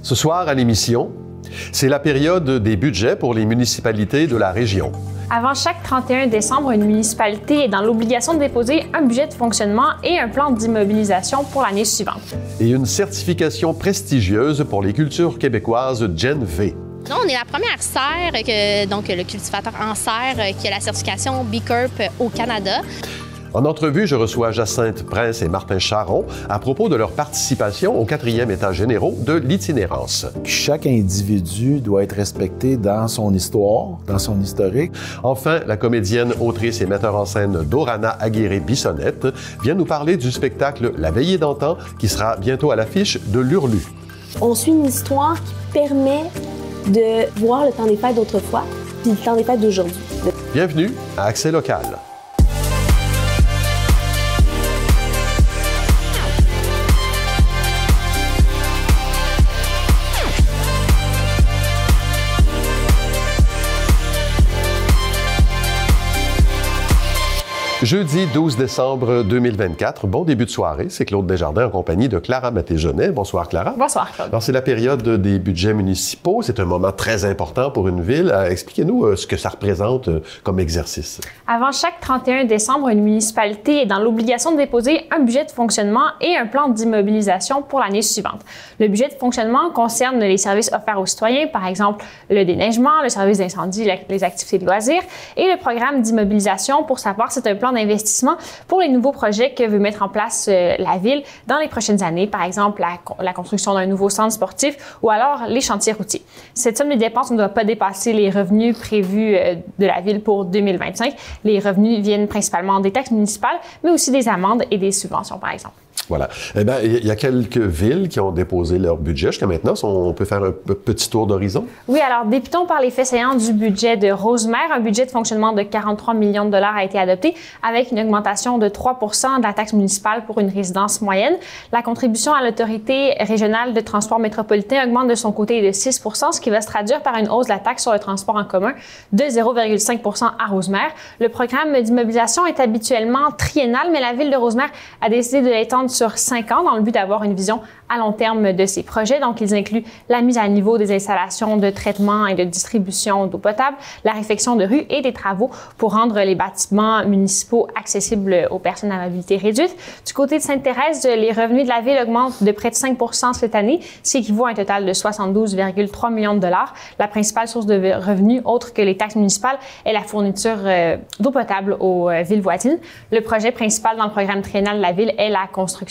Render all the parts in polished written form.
Ce soir à l'émission, c'est la période des budgets pour les municipalités de la région. Avant chaque 31 décembre, une municipalité est dans l'obligation de déposer un budget de fonctionnement et un plan d'immobilisation pour l'année suivante. Et une certification prestigieuse pour les cultures québécoises Gen V. Non, on est la première serre, donc le cultivateur en serre, qui a la certification B Corp au Canada. En entrevue, je reçois Jacinthe Prince et Martin Charron à propos de leur participation aux 4e États généraux de l'itinérance. Chaque individu doit être respecté dans son histoire, dans son historique. Enfin, la comédienne, autrice et metteur en scène Dorana Aguirre-Bissonnette vient nous parler du spectacle La Veillée d'antan qui sera bientôt à l'affiche de l'Hurlu. On suit une histoire qui permet de voir le temps des fêtes d'autrefois puis le temps des fêtes d'aujourd'hui. Bienvenue à Accès local. Jeudi 12 décembre 2024, bon début de soirée, c'est Claude Desjardins en compagnie de Clara Maté-Genet. Bonsoir Clara. Bonsoir Claude. Alors c'est la période des budgets municipaux, c'est un moment très important pour une ville. Expliquez-nous ce que ça représente comme exercice. Avant chaque 31 décembre, une municipalité est dans l'obligation de déposer un budget de fonctionnement et un plan d'immobilisation pour l'année suivante. Le budget de fonctionnement concerne les services offerts aux citoyens, par exemple le déneigement, le service d'incendie, les activités de loisirs, et le programme d'immobilisation, pour sa part, c'est un plan d'investissement pour les nouveaux projets que veut mettre en place la Ville dans les prochaines années, par exemple la construction d'un nouveau centre sportif ou alors les chantiers routiers. Cette somme de dépenses ne doit pas dépasser les revenus prévus de la Ville pour 2025. Les revenus viennent principalement des taxes municipales, mais aussi des amendes et des subventions, par exemple. Voilà. Eh bien, il y a quelques villes qui ont déposé leur budget jusqu'à maintenant. On peut faire un petit tour d'horizon? Oui, alors débutons par les faits saillants du budget de Rosemère. Un budget de fonctionnement de 43 millions de dollars a été adopté avec une augmentation de 3 % de la taxe municipale pour une résidence moyenne. La contribution à l'Autorité régionale de transport métropolitain augmente de son côté de 6 %, ce qui va se traduire par une hausse de la taxe sur le transport en commun de 0,5 % à Rosemère. Le programme d'immobilisation est habituellement triennal, mais la Ville de Rosemère a décidé de l'étendre sur 5 ans dans le but d'avoir une vision à long terme de ces projets. Donc, ils incluent la mise à niveau des installations de traitement et de distribution d'eau potable, la réfection de rues et des travaux pour rendre les bâtiments municipaux accessibles aux personnes à mobilité réduite. Du côté de Sainte-Thérèse, les revenus de la Ville augmentent de près de 5 % cette année, ce qui équivaut à un total de 72,3 millions de dollars. La principale source de revenus, autre que les taxes municipales, est la fourniture d'eau potable aux villes voisines. Le projet principal dans le programme triennal de la Ville est la construction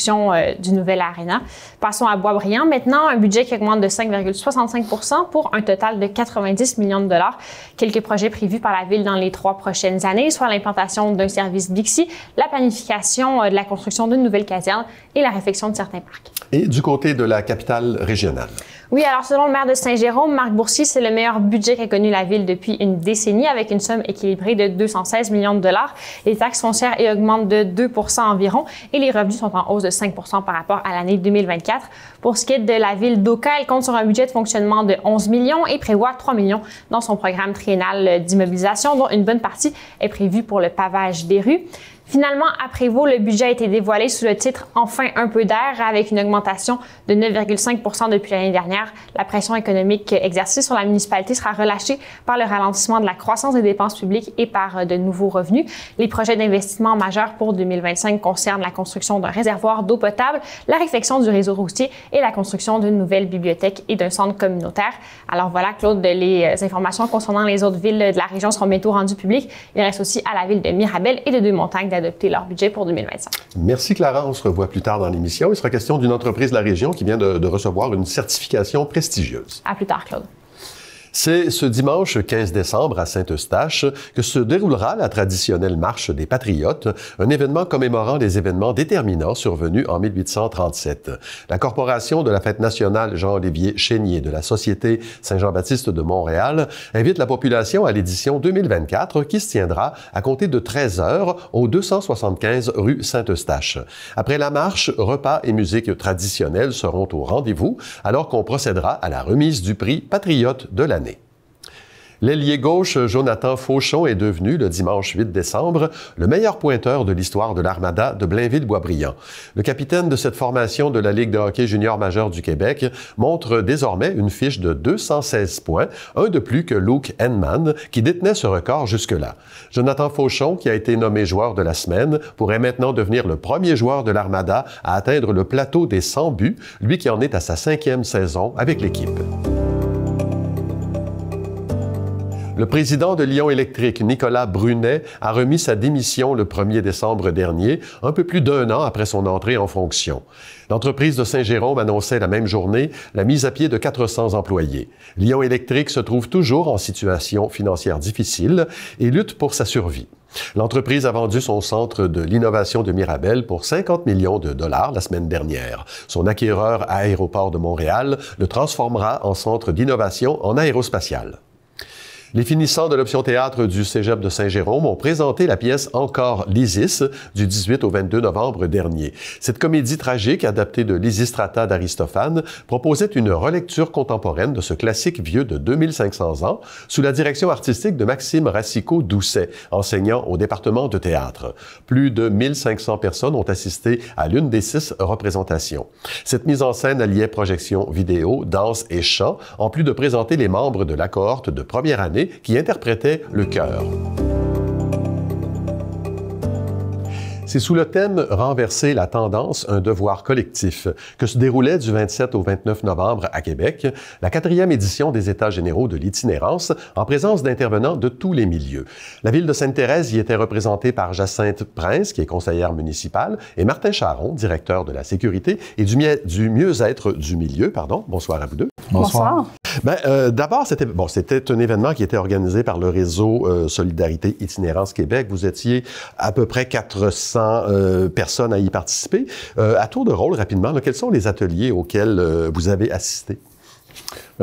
du nouvel aréna. Passons à Boisbriand. Maintenant, un budget qui augmente de 5,65 % pour un total de 90 millions de dollars. Quelques projets prévus par la Ville dans les 3 prochaines années, soit l'implantation d'un service Bixi, la planification de la construction d'une nouvelle caserne et la réfection de certains parcs. Et du côté de la capitale régionale? Oui, alors selon le maire de Saint-Jérôme, Marc Boursier, c'est le meilleur budget qu'a connu la Ville depuis une décennie, avec une somme équilibrée de 216 millions de dollars. Les taxes foncières y augmentent de 2 % environ et les revenus sont en hausse de 5 % par rapport à l'année 2024. Pour ce qui est de la Ville d'Oka, elle compte sur un budget de fonctionnement de 11 millions et prévoit 3 millions dans son programme triennal d'immobilisation, dont une bonne partie est prévue pour le pavage des rues. Finalement, à Prévost, le budget a été dévoilé sous le titre « Enfin un peu d'air » avec une augmentation de 9,5 % depuis l'année dernière. La pression économique exercée sur la municipalité sera relâchée par le ralentissement de la croissance des dépenses publiques et par de nouveaux revenus. Les projets d'investissement majeurs pour 2025 concernent la construction d'un réservoir d'eau potable, la réfection du réseau routier et la construction d'une nouvelle bibliothèque et d'un centre communautaire. Alors voilà, Claude, les informations concernant les autres villes de la région seront bientôt rendues publiques. Il reste aussi à la ville de Mirabel et de Deux-Montagnes d'adopter leur budget pour 2025. Merci Clara, on se revoit plus tard dans l'émission. Il sera question d'une entreprise de la région qui vient de recevoir une certification prestigieuse. À plus tard, Claude. C'est ce dimanche 15 décembre à Saint-Eustache que se déroulera la traditionnelle Marche des Patriotes, un événement commémorant les événements déterminants survenus en 1837. La Corporation de la Fête nationale Jean-Olivier Chénier de la Société Saint-Jean-Baptiste de Montréal invite la population à l'édition 2024 qui se tiendra à compter de 13 h au 275 rue Saint-Eustache. Après la marche, repas et musique traditionnelle seront au rendez-vous alors qu'on procédera à la remise du prix Patriote de l'année. L'ailier gauche Jonathan Fauchon est devenu, le dimanche 8 décembre, le meilleur pointeur de l'histoire de l'Armada de Blainville-Boisbriand. Le capitaine de cette formation de la Ligue de hockey junior majeur du Québec montre désormais une fiche de 216 points, un de plus que Luke Henman, qui détenait ce record jusque-là. Jonathan Fauchon, qui a été nommé joueur de la semaine, pourrait maintenant devenir le premier joueur de l'Armada à atteindre le plateau des 100 buts, lui qui en est à sa 5e saison avec l'équipe. Le président de Lion Électrique, Nicolas Brunet, a remis sa démission le 1er décembre dernier, un peu plus d'1 an après son entrée en fonction. L'entreprise de Saint-Jérôme annonçait la même journée la mise à pied de 400 employés. Lion Électrique se trouve toujours en situation financière difficile et lutte pour sa survie. L'entreprise a vendu son centre de l'innovation de Mirabel pour 50 millions de dollars la semaine dernière. Son acquéreur à Aéroport de Montréal le transformera en centre d'innovation en aérospatial. Les finissants de l'option théâtre du Cégep de Saint-Jérôme ont présenté la pièce Encore Lysis du 18 au 22 novembre dernier. Cette comédie tragique, adaptée de Lysistrata d'Aristophane, proposait une relecture contemporaine de ce classique vieux de 2500 ans sous la direction artistique de Maxime Racicot-Doucet, enseignant au département de théâtre. Plus de 1500 personnes ont assisté à l'une des 6 représentations. Cette mise en scène alliait projection vidéo, danse et chant, en plus de présenter les membres de la cohorte de première année qui interprétait le chœur. C'est sous le thème « Renverser la tendance, un devoir collectif » que se déroulait du 27 au 29 novembre à Québec la 4e édition des États généraux de l'itinérance en présence d'intervenants de tous les milieux. La ville de Sainte-Thérèse y était représentée par Jacinthe Prince, qui est conseillère municipale, et Martin Charon, directeur de la sécurité et du mieux-être du milieu. Bonsoir à vous deux. Bonsoir. D'abord, c'était un événement qui était organisé par le réseau Solidarité Itinérance Québec. Vous étiez à peu près 400 personnes à y participer. À tour de rôle, rapidement, quels sont les ateliers auxquels vous avez assisté?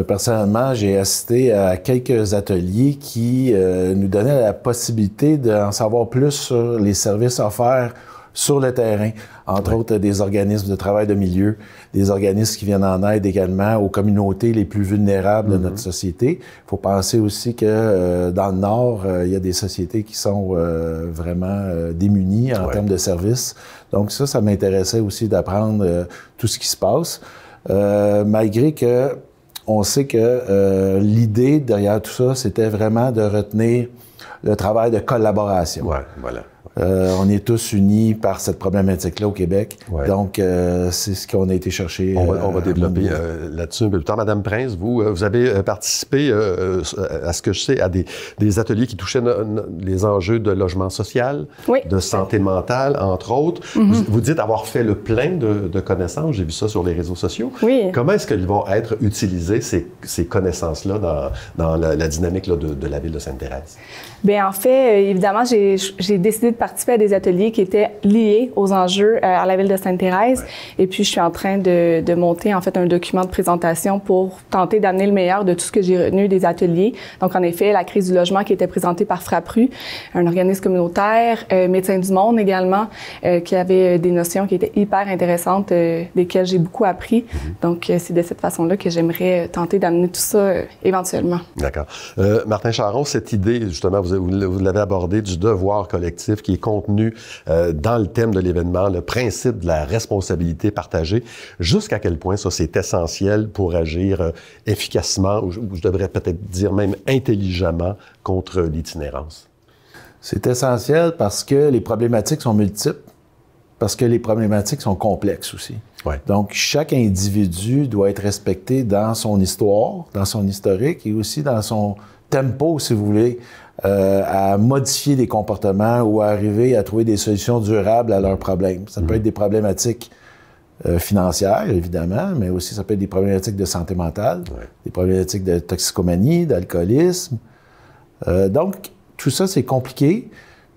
Personnellement, j'ai assisté à quelques ateliers qui nous donnaient la possibilité d'en savoir plus sur les services offerts sur le terrain, entre autres des organismes de travail de milieu, des organismes qui viennent en aide également aux communautés les plus vulnérables de notre société. Il faut penser aussi que dans le Nord, il y a des sociétés qui sont vraiment démunies en termes de services. Donc ça m'intéressait aussi d'apprendre tout ce qui se passe, malgré que on sait que l'idée derrière tout ça, c'était vraiment de retenir le travail de collaboration. Ouais, voilà. On est tous unis par cette problématique-là au Québec. Ouais. Donc, c'est ce qu'on a été chercher. On va développer là-dessus un peu plus tard. Madame Prince, vous avez participé, à ce que je sais, à des ateliers qui touchaient les enjeux de logement social, de santé mentale, entre autres. Vous dites avoir fait le plein de connaissances. J'ai vu ça sur les réseaux sociaux. Oui. Comment est-ce qu'ils vont être utilisées, ces connaissances-là, dans la dynamique là, de la ville de Sainte-Thérèse? Bien, en fait, évidemment, j'ai décidé de participer à des ateliers qui étaient liés aux enjeux à la ville de Sainte-Thérèse. Ouais. Et puis, je suis en train de monter, en fait, un document de présentation pour tenter d'amener le meilleur de tout ce que j'ai retenu des ateliers. Donc, en effet, la crise du logement qui était présentée par Frappru, un organisme communautaire, Médecins du Monde également, qui avait des notions qui étaient hyper intéressantes, desquelles j'ai beaucoup appris. Donc, c'est de cette façon-là que j'aimerais tenter d'amener tout ça éventuellement. D'accord. Martin Charon, cette idée, justement, vous l'avez abordé, du devoir collectif qui est contenu dans le thème de l'événement, le principe de la responsabilité partagée. Jusqu'à quel point ça, c'est essentiel pour agir efficacement, ou je devrais peut-être dire même intelligemment, contre l'itinérance? C'est essentiel parce que les problématiques sont multiples, parce que les problématiques sont complexes aussi. Ouais. Donc, chaque individu doit être respecté dans son histoire, dans son historique et aussi dans son tempo, si vous voulez, à modifier des comportements ou à arriver à trouver des solutions durables à leurs problèmes. Ça peut être des problématiques financières, évidemment, mais aussi ça peut être des problématiques de santé mentale, des problématiques de toxicomanie, d'alcoolisme. Donc, tout ça, c'est compliqué.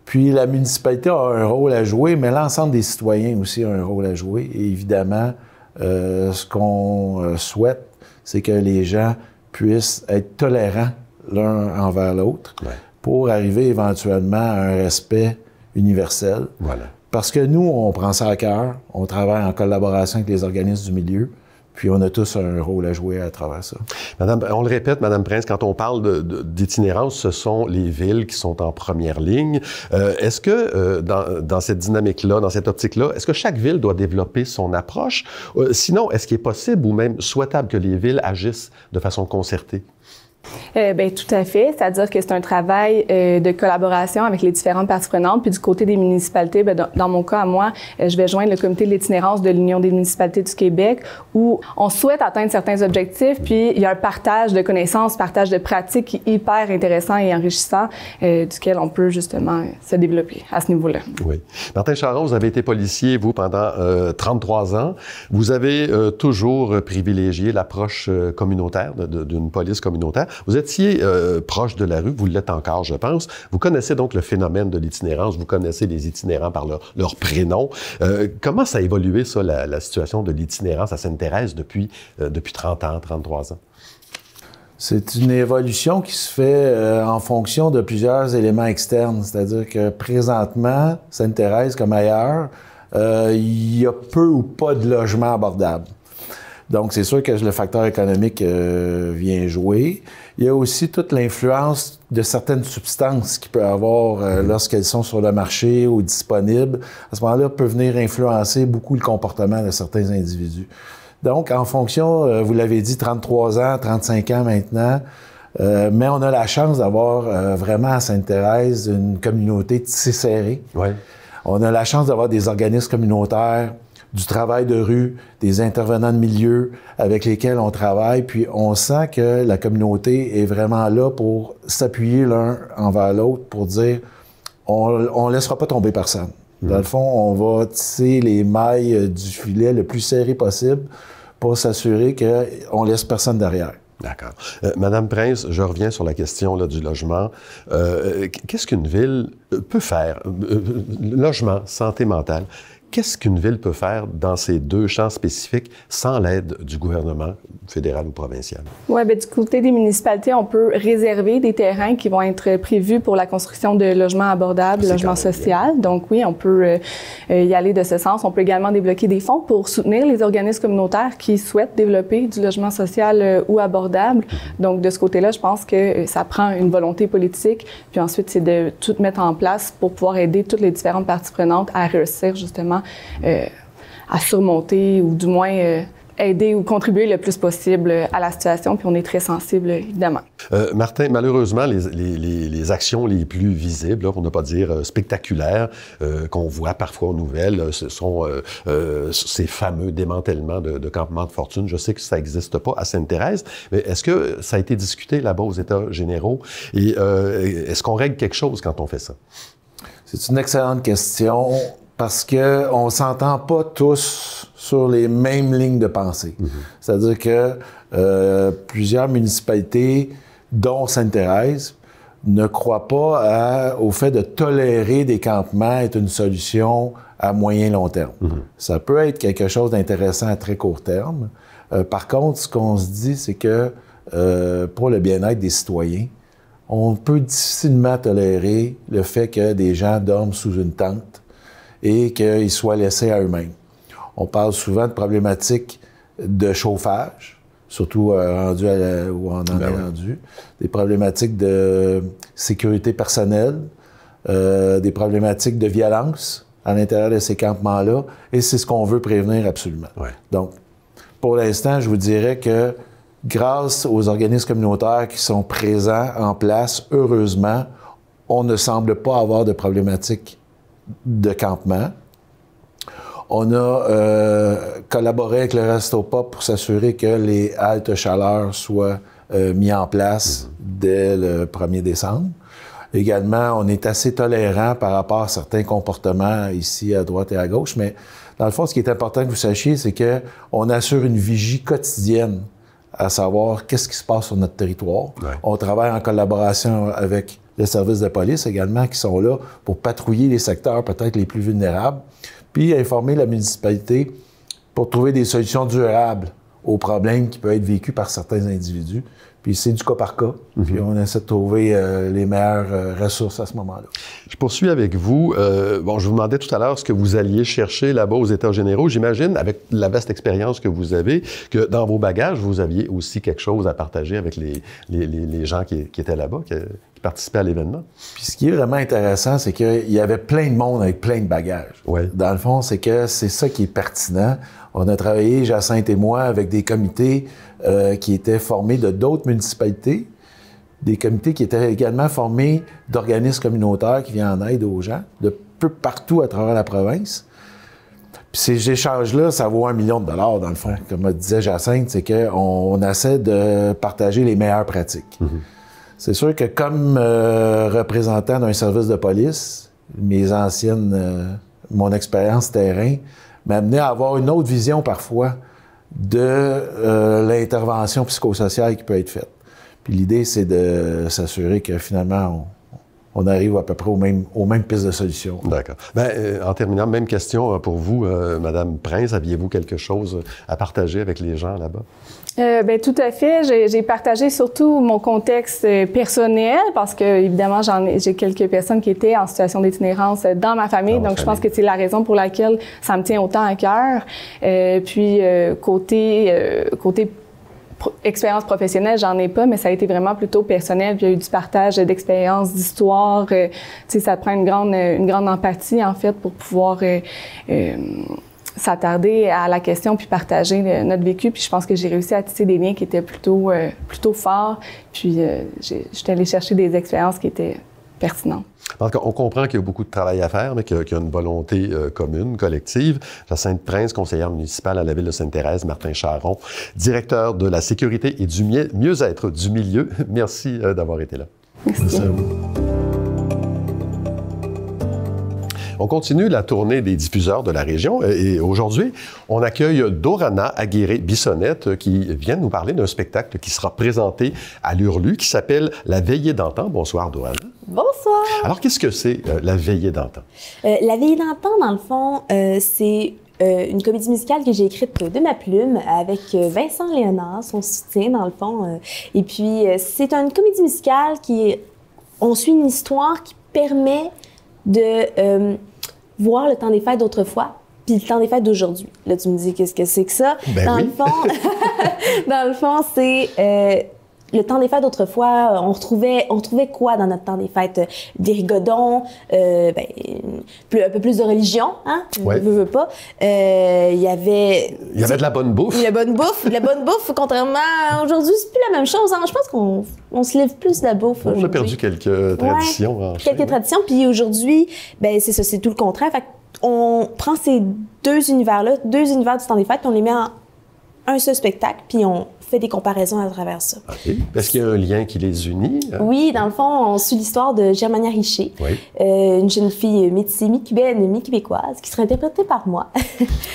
Puis, la municipalité a un rôle à jouer, mais l'ensemble des citoyens aussi a un rôle à jouer. Et évidemment, ce qu'on souhaite, c'est que les gens puissent être tolérants l'un envers l'autre pour arriver éventuellement à un respect universel. Voilà. Parce que nous, on prend ça à cœur, on travaille en collaboration avec les organismes du milieu, Puis on a tous un rôle à jouer à travers ça. Madame, on le répète, Madame Prince, quand on parle d'itinérance, ce sont les villes qui sont en première ligne. Est-ce que dans cette dynamique-là, dans cette optique-là, est-ce que chaque ville doit développer son approche? Sinon, est-ce qu'il est possible ou même souhaitable que les villes agissent de façon concertée? Bien, tout à fait. C'est-à-dire que c'est un travail de collaboration avec les différentes parties prenantes. Puis du côté des municipalités, bien, dans mon cas, à moi, je vais joindre le comité de l'itinérance de l'Union des municipalités du Québec où on souhaite atteindre certains objectifs. Puis il y a un partage de connaissances, partage de pratiques hyper intéressant et enrichissant duquel on peut justement se développer à ce niveau-là. Oui. Martin Charron, vous avez été policier, vous, pendant 33 ans. Vous avez toujours privilégié l'approche communautaire d'une police communautaire. Vous étiez proche de la rue, vous l'êtes encore, je pense. Vous connaissez donc le phénomène de l'itinérance, vous connaissez les itinérants par leur prénom. Comment ça a évolué, ça, la situation de l'itinérance à Sainte-Thérèse depuis 30 ans, 33 ans? C'est une évolution qui se fait en fonction de plusieurs éléments externes. C'est-à-dire que présentement, Sainte-Thérèse comme ailleurs, il y a peu ou pas de logements abordables. Donc, c'est sûr que le facteur économique vient jouer. Il y a aussi toute l'influence de certaines substances qu'il peut avoir lorsqu'elles sont sur le marché ou disponibles. À ce moment-là, peut venir influencer beaucoup le comportement de certains individus. Donc, en fonction, vous l'avez dit, 33 ans, 35 ans maintenant, mais on a la chance d'avoir vraiment à Sainte-Thérèse une communauté tissée serrée. Ouais. On a la chance d'avoir des organismes communautaires, du travail de rue, des intervenants de milieu avec lesquels on travaille, puis on sent que la communauté est vraiment là pour s'appuyer l'un envers l'autre, pour dire on laissera pas tomber personne. Dans le fond, on va tisser les mailles du filet le plus serré possible pour s'assurer qu'on laisse personne derrière. D'accord. Madame Prince, je reviens sur la question là, du logement. Qu'est-ce qu'une ville peut faire? Logement, santé mentale. Qu'est-ce qu'une ville peut faire dans ces deux champs spécifiques sans l'aide du gouvernement fédéral ou provincial? Oui, bien, du côté des municipalités, on peut réserver des terrains qui vont être prévus pour la construction de logements abordables, logements sociaux. Donc oui, on peut y aller de ce sens. On peut également débloquer des fonds pour soutenir les organismes communautaires qui souhaitent développer du logement social ou abordable. Donc de ce côté-là, je pense que ça prend une volonté politique. Puis ensuite, c'est de tout mettre en place pour pouvoir aider toutes les différentes parties prenantes à réussir justement à surmonter ou du moins aider ou contribuer le plus possible à la situation, puis on est très sensible, évidemment. Martin, malheureusement, les actions les plus visibles, là, pour ne pas dire spectaculaires, qu'on voit parfois aux nouvelles, ce sont ces fameux démantèlements de campements de fortune. Je sais que ça n'existe pas à Sainte-Thérèse, mais est-ce que ça a été discuté là-bas aux États généraux? Et est-ce qu'on règle quelque chose quand on fait ça? C'est une excellente question. Parce qu'on ne s'entend pas tous sur les mêmes lignes de pensée. C'est-à-dire que plusieurs municipalités, dont Sainte-Thérèse, ne croient pas au fait de tolérer des campements être une solution à moyen long terme. Ça peut être quelque chose d'intéressant à très court terme. Par contre, ce qu'on se dit, c'est que pour le bien-être des citoyens, on peut difficilement tolérer le fait que des gens dorment sous une tente et qu'ils soient laissés à eux-mêmes. On parle souvent de problématiques de chauffage, surtout rendu où on en est rendu, des problématiques de sécurité personnelle, des problématiques de violence à l'intérieur de ces campements-là, et c'est ce qu'on veut prévenir absolument. Ouais. Donc, pour l'instant, je vous dirais que grâce aux organismes communautaires qui sont présents en place, heureusement, on ne semble pas avoir de problématiques de campement. On a collaboré avec le Resto Pop pour s'assurer que les haltes chaleur soient mis en place dès le 1er décembre. Également, on est assez tolérant par rapport à certains comportements ici à droite et à gauche, mais dans le fond, ce qui est important que vous sachiez, c'est qu'on assure une vigie quotidienne à savoir qu'est-ce qui se passe sur notre territoire. Ouais. On travaille en collaboration avec les services de police également qui sont là pour patrouiller les secteurs peut-être les plus vulnérables, puis informer la municipalité pour trouver des solutions durables aux problèmes qui peuvent être vécus par certains individus. Puis c'est du cas par cas. Puis on essaie de trouver les meilleures ressources à ce moment-là. Je poursuis avec vous. Bon, je vous demandais tout à l'heure ce que vous alliez chercher là-bas aux États généraux. J'imagine, avec la vaste expérience que vous avez, que dans vos bagages, vous aviez aussi quelque chose à partager avec les gens qui étaient là-bas, qui participaient à l'événement. Puis ce qui est vraiment intéressant, c'est qu'il y avait plein de monde avec plein de bagages. Ouais. Dans le fond, c'est que c'est ça qui est pertinent. On a travaillé, Jacinthe et moi, avec des comités qui étaient formés de d'autres municipalités, des comités qui étaient également formés d'organismes communautaires qui viennent en aide aux gens, de peu partout à travers la province. Puis ces échanges-là, ça vaut $1 million, dans le fond. Comme disait Jacinthe, c'est qu'on essaie de partager les meilleures pratiques. C'est sûr que comme représentant d'un service de police, mon expérience terrain m'a amené à avoir une autre vision parfois de l'intervention psychosociale qui peut être faite. Puis l'idée, c'est de s'assurer que finalement, on arrive à peu près aux mêmes pistes de solutions. D'accord. En terminant, même question pour vous, Madame Prince. Aviez-vous quelque chose à partager avec les gens là-bas? Tout à fait. J'ai partagé surtout mon contexte personnel parce que, évidemment, j'ai quelques personnes qui étaient en situation d'itinérance dans ma famille. Donc, je pense que c'est la raison pour laquelle ça me tient autant à cœur. Puis, côté expérience professionnelle, j'en ai pas, mais ça a été vraiment plutôt personnel. Puis il y a eu du partage d'expériences, d'histoires. Tu sais, ça prend une grande empathie, en fait, pour pouvoir s'attarder à la question puis partager notre vécu. Puis je pense que j'ai réussi à tisser des liens qui étaient plutôt forts. Puis j'étais allée chercher des expériences qui étaient pertinentes. On comprend qu'il y a beaucoup de travail à faire, mais qu'il y a une volonté commune, collective. Jacinthe Prince, conseillère municipale à la ville de Sainte-Thérèse, Martin Charron, directeur de la sécurité et du mieux-être du milieu. Merci d'avoir été là. Merci. On continue la tournée des diffuseurs de la région et aujourd'hui, on accueille Dorana Aguirre-Bissonnette qui vient nous parler d'un spectacle qui sera présenté à l'Hurlu qui s'appelle La Veillée d'antan. Bonsoir, Dorana. Bonsoir. Alors, qu'est-ce que c'est La Veillée d'antan? La Veillée d'antan, dans le fond, c'est une comédie musicale que j'ai écrite de ma plume avec Vincent Léonard, son soutien, dans le fond. Et puis, c'est une comédie musicale on suit une histoire qui permet de voir le temps des fêtes d'autrefois puis le temps des fêtes d'aujourd'hui. Là, tu me dis qu'est-ce que c'est que ça? Dans le fond, c'est le temps des fêtes d'autrefois. On retrouvait quoi dans notre temps des fêtes? Des rigodons, un peu plus de religion, hein? Ouais. Veux pas. Il y avait de la bonne bouffe. La bonne bouffe, contrairement à aujourd'hui, c'est plus la même chose. Hein? Je pense qu'on se lève plus de la bouffe. On a perdu quelques traditions. Quelques traditions, puis aujourd'hui, c'est ça, c'est tout le contraire. Fait on prend ces deux univers-là, deux univers du temps des fêtes, on les met en un seul spectacle, puis on fait des comparaisons à travers ça. OK. Est-ce qu'il y a un lien qui les unit? Oui, dans le fond, on suit l'histoire de Germania Richer, une jeune fille métissée, mi-cubaine, mi-québécoise, qui sera interprétée par moi.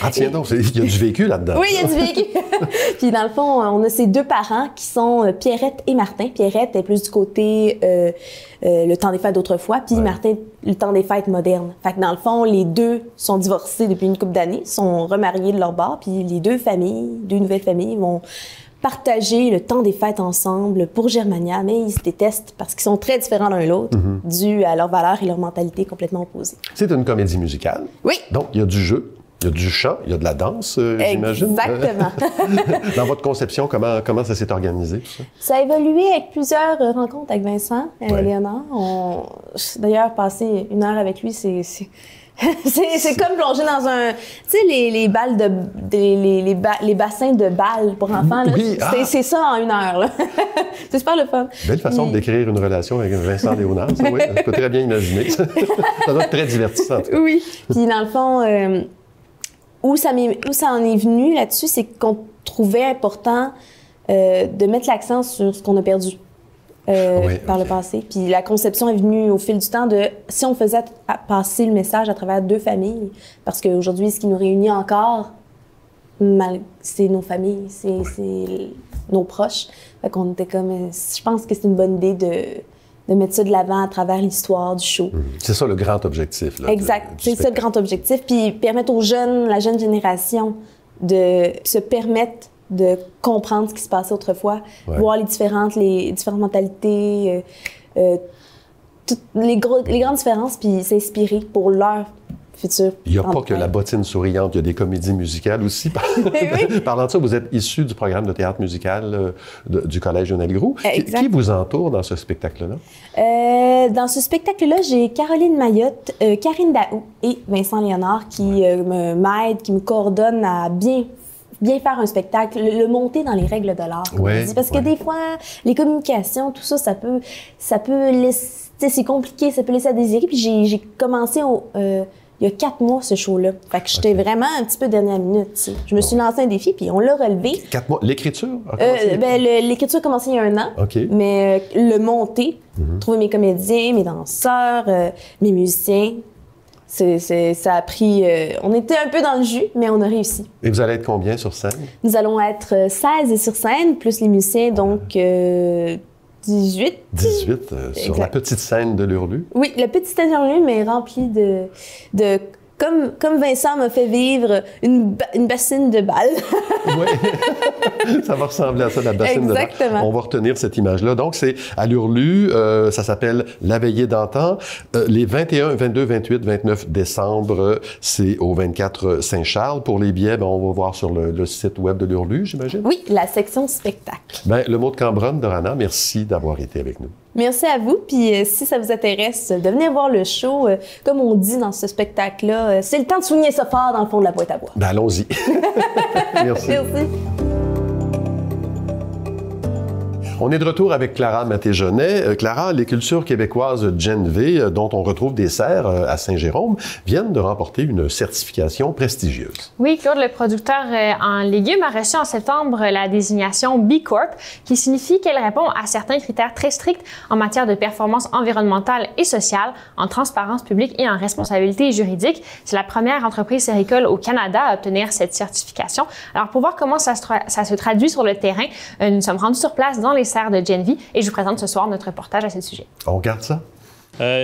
Ah tiens donc, il y a du vécu là-dedans. Oui, il y a du vécu. Puis dans le fond, on a ces deux parents qui sont Pierrette et Martin. Pierrette est plus du côté le temps des fêtes d'autrefois, puis Martin, le temps des fêtes modernes. Fait que dans le fond, les deux sont divorcés depuis une couple d'années, sont remariés de leur bord, puis les deux nouvelles familles vont partager le temps des fêtes ensemble pour Germania, mais ils se détestent parce qu'ils sont très différents l'un l'autre, dû à leurs valeurs et leur mentalité complètement opposées. C'est une comédie musicale. Oui. Donc, il y a du jeu, il y a du chant, il y a de la danse, j'imagine. Exactement. Dans votre conception, comment ça s'est organisé, tout ça? Ça a évolué avec plusieurs rencontres avec Vincent Léonard. D'ailleurs, passer 1 heure avec lui, c'est comme plonger dans un... Tu sais, les bassins de balles pour enfants, là. Oui, c'est ça en 1 heure, là. C'est super le fun. Belle façon de décrire une relation avec Vincent Léonard, ça, oui. Je peux très bien imaginer. Ça doit être très divertissant, en tout cas. Oui. Puis, dans le fond, où ça en est venu là-dessus, c'est qu'on trouvait important de mettre l'accent sur ce qu'on a perdu. Par le passé. Puis la conception est venue au fil du temps de si on faisait passer le message à travers 2 familles, parce qu'aujourd'hui, ce qui nous réunit encore, c'est nos familles, c'est nos proches. Fait qu'on était comme... Je pense que c'est une bonne idée de mettre ça de l'avant à travers l'histoire du show. C'est ça le grand objectif. Là, exact. C'est ça le grand objectif. Puis permettre aux jeunes, la jeune génération, de se permettre de comprendre ce qui se passait autrefois, voir les différentes mentalités, toutes les grandes différences, puis s'inspirer pour leur futur. Il n'y a pas que la bottine souriante, il y a des comédies musicales aussi. Oui. Parlant de ça, vous êtes issu du programme de théâtre musical du Collège Lionel Groulx. Qui vous entoure dans ce spectacle-là? Dans ce spectacle-là, j'ai Caroline Mayotte, Karine Daou et Vincent Léonard qui m'aident, qui me coordonnent à bien faire un spectacle, le monter dans les règles de l'art. Parce que des fois, les communications, tout ça, ça peut laisser, c'est compliqué, ça peut laisser à désirer. Puis j'ai commencé il y a 4 mois, ce show-là. Fait que j'étais vraiment un petit peu dernière minute. T'sais. Je me suis lancé un défi, puis on l'a relevé. 4 mois? L'écriture a commencé? L'écriture a commencé il y a 1 an. Mais le monter, trouver mes comédiens, mes danseurs, mes musiciens, ça a pris... on était un peu dans le jus, mais on a réussi. Et vous allez être combien sur scène? Nous allons être 16 sur scène, plus les musiciens, donc 18. 18 sur la petite scène de l'Hurlu? Oui, la petite scène de l'Hurlu, mais remplie de comme Vincent m'a fait vivre une bassine de balles. Oui, ça va ressembler à ça, la bassine de balles. Exactement. On va retenir cette image-là. Donc, c'est à l'Hurlu, ça s'appelle La Veillée d'antan. Les 21, 22, 28, 29 décembre, c'est au 24 Saint-Charles. Pour les billets, on va voir sur le site web de l'Hurlu, j'imagine? Oui, la section spectacle. Le mot de Cambronne, Dorana, merci d'avoir été avec nous. Merci à vous. Puis si ça vous intéresse de venir voir le show, comme on dit dans ce spectacle-là, c'est le temps de souligner ça fort dans le fond de la boîte à bois. Allons-y. Merci. Merci. On est de retour avec Clara Maté-Genet. Clara, les cultures québécoises Gen V, dont on retrouve des serres à Saint-Jérôme, viennent de remporter une certification prestigieuse. Oui, Claude, le producteur en légumes, a reçu en septembre la désignation B Corp, qui signifie qu'elle répond à certains critères très stricts en matière de performance environnementale et sociale, en transparence publique et en responsabilité juridique. C'est la première entreprise séricole au Canada à obtenir cette certification. Alors, pour voir comment ça se traduit sur le terrain, nous sommes rendus sur place dans les serres de Gen V et je vous présente ce soir notre reportage à ce sujet. On regarde ça?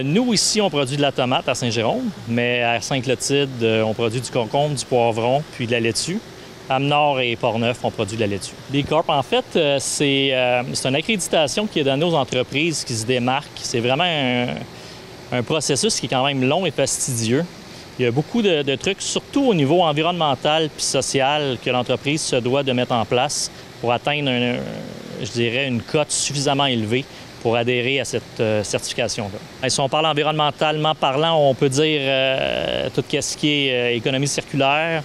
Nous, ici, on produit de la tomate à Saint-Jérôme, mais à Sainte-Clotilde, on produit du concombre, du poivron, puis de la laitue. À Amenord et Portneuf, on produit de la laitue. B Corp, en fait, c'est une accréditation qui est donnée aux entreprises qui se démarquent. C'est vraiment un processus qui est quand même long et fastidieux. Il y a beaucoup de trucs, surtout au niveau environnemental puis social, que l'entreprise se doit de mettre en place pour atteindre, je dirais, une cote suffisamment élevée pour adhérer à cette certification-là. Si on parle environnementalement parlant, on peut dire tout ce qui est économie circulaire,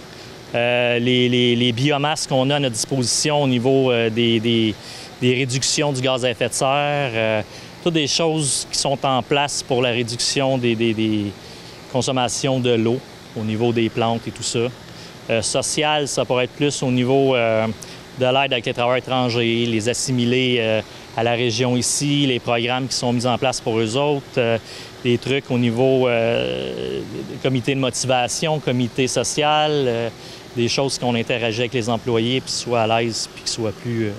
les biomasses qu'on a à notre disposition au niveau des réductions du gaz à effet de serre, toutes des choses qui sont en place pour la réduction des consommations de l'eau au niveau des plantes et tout ça. Social, ça pourrait être plus au niveau de l'aide avec les travailleurs étrangers, les assimiler à la région ici, les programmes qui sont mis en place pour eux autres, des trucs au niveau comité de motivation, comité social, des choses qu'on interagit avec les employés, puis qu'ils soient à l'aise, puis qu'ils soient plus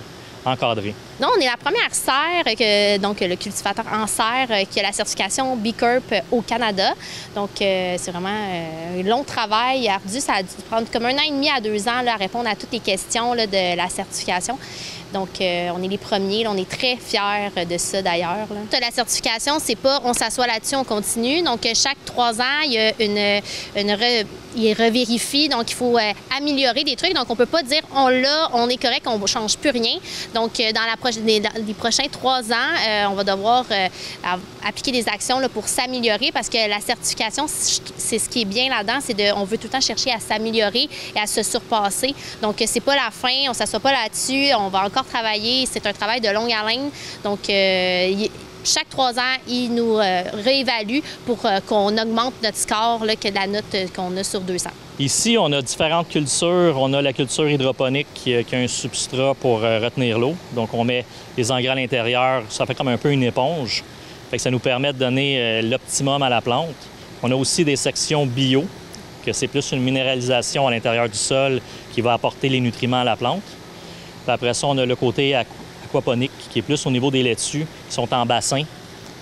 encadrés. Non, on est la première serre, donc le cultivateur en serre, qui a la certification B Corp au Canada. Donc, c'est vraiment un long travail ardu. Ça a dû prendre comme 1 an et demi à 2 ans là, à répondre à toutes les questions là, de la certification. Donc, on est les premiers. Là, on est très fiers de ça, d'ailleurs. La certification, c'est pas on s'assoit là-dessus, on continue. Donc, chaque 3 ans, il y a il revérifie. Donc, il faut améliorer des trucs. Donc, on peut pas dire on l'a, on est correct, on ne change plus rien. Donc, dans les prochains 3 ans, on va devoir appliquer des actions là, pour s'améliorer parce que la certification, c'est ce qui est bien là-dedans, on veut tout le temps chercher à s'améliorer et à se surpasser. Donc, c'est pas la fin, on ne s'assoit pas là-dessus, on va encore travailler. C'est un travail de longue haleine. Donc, chaque 3 ans, il nous réévalue pour qu'on augmente notre score là, que la note qu'on a sur 200. Ici, on a différentes cultures. On a la culture hydroponique qui a un substrat pour retenir l'eau. Donc, on met les engrais à l'intérieur. Ça fait comme un peu une éponge. Fait que ça nous permet de donner l'optimum à la plante. On a aussi des sections bio, que c'est plus une minéralisation à l'intérieur du sol qui va apporter les nutriments à la plante. Puis après ça, on a le côté aquaponique, qui est plus au niveau des laitues, qui sont en bassin,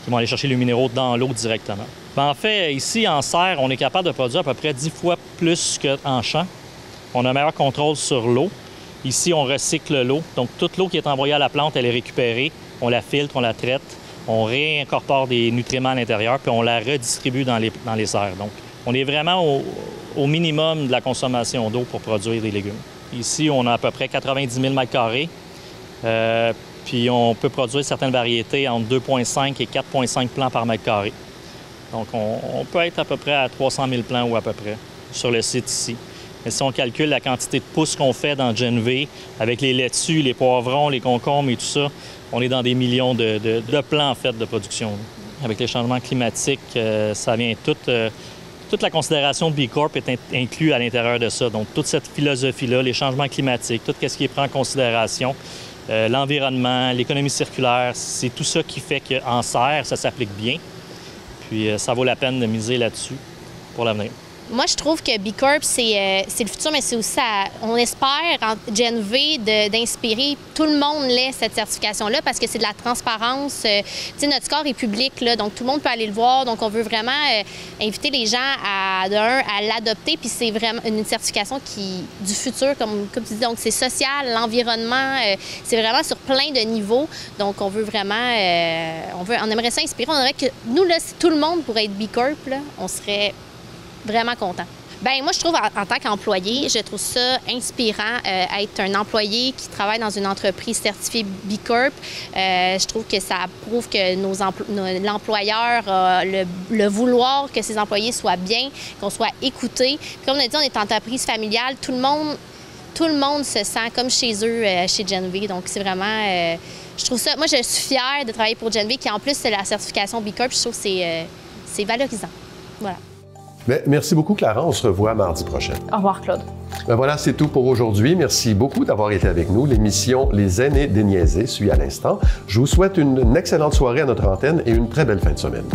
qui vont aller chercher les minéraux dans l'eau directement. En fait, ici, en serre, on est capable de produire à peu près 10 fois plus qu'en champ. On a un meilleur contrôle sur l'eau. Ici, on recycle l'eau. Donc, toute l'eau qui est envoyée à la plante, elle est récupérée. On la filtre, on la traite, on réincorpore des nutriments à l'intérieur, puis on la redistribue dans les serres. Donc, on est vraiment au minimum de la consommation d'eau pour produire des légumes. Ici, on a à peu près 90 000 m². Puis on peut produire certaines variétés entre 2,5 et 4,5 plants par mètre carré. Donc on peut être à peu près à 300 000 plants ou à peu près sur le site ici. Mais si on calcule la quantité de pousses qu'on fait dans GenV, avec les laitues, les poivrons, les concombres et tout ça, on est dans des millions de plants en fait de production. Avec les changements climatiques, ça vient toute la considération de B Corp est inclue à l'intérieur de ça. Donc toute cette philosophie-là, les changements climatiques, tout ce qui est pris en considération, l'environnement, l'économie circulaire, c'est tout ça qui fait qu'en serre, ça s'applique bien. Puis ça vaut la peine de miser là-dessus pour l'avenir. Moi, je trouve que B Corp, c'est le futur, mais c'est aussi, on espère, en GenV, d'inspirer tout le monde cette certification-là, parce que c'est de la transparence. Tu sais, notre score est public, là, donc tout le monde peut aller le voir. Donc, on veut vraiment inviter les gens à l'adopter. Puis c'est vraiment une certification du futur, comme tu dis. Donc, c'est social, l'environnement, c'est vraiment sur plein de niveaux. Donc, on veut vraiment, on aimerait ça inspirer. On aimerait que nous, là, si tout le monde pourrait être B Corp, là, on serait vraiment content. Bien, moi, je trouve, en tant qu'employé, je trouve ça inspirant être un employé qui travaille dans une entreprise certifiée B Corp. Je trouve que ça prouve que l'employeur a le vouloir que ses employés soient bien, qu'on soit écoutés. Puis, comme on a dit, on est en entreprise familiale. Tout le monde se sent comme chez eux, chez GenV. Donc, c'est vraiment... je trouve ça... Moi, je suis fière de travailler pour GenV, qui en plus, c'est la certification B Corp. Je trouve que c'est valorisant. Voilà. Bien, merci beaucoup, Clara. On se revoit mardi prochain. Au revoir, Claude. Ben voilà, c'est tout pour aujourd'hui. Merci beaucoup d'avoir été avec nous. L'émission Les Aînés déniaisés suit à l'instant. Je vous souhaite une excellente soirée à notre antenne et une très belle fin de semaine.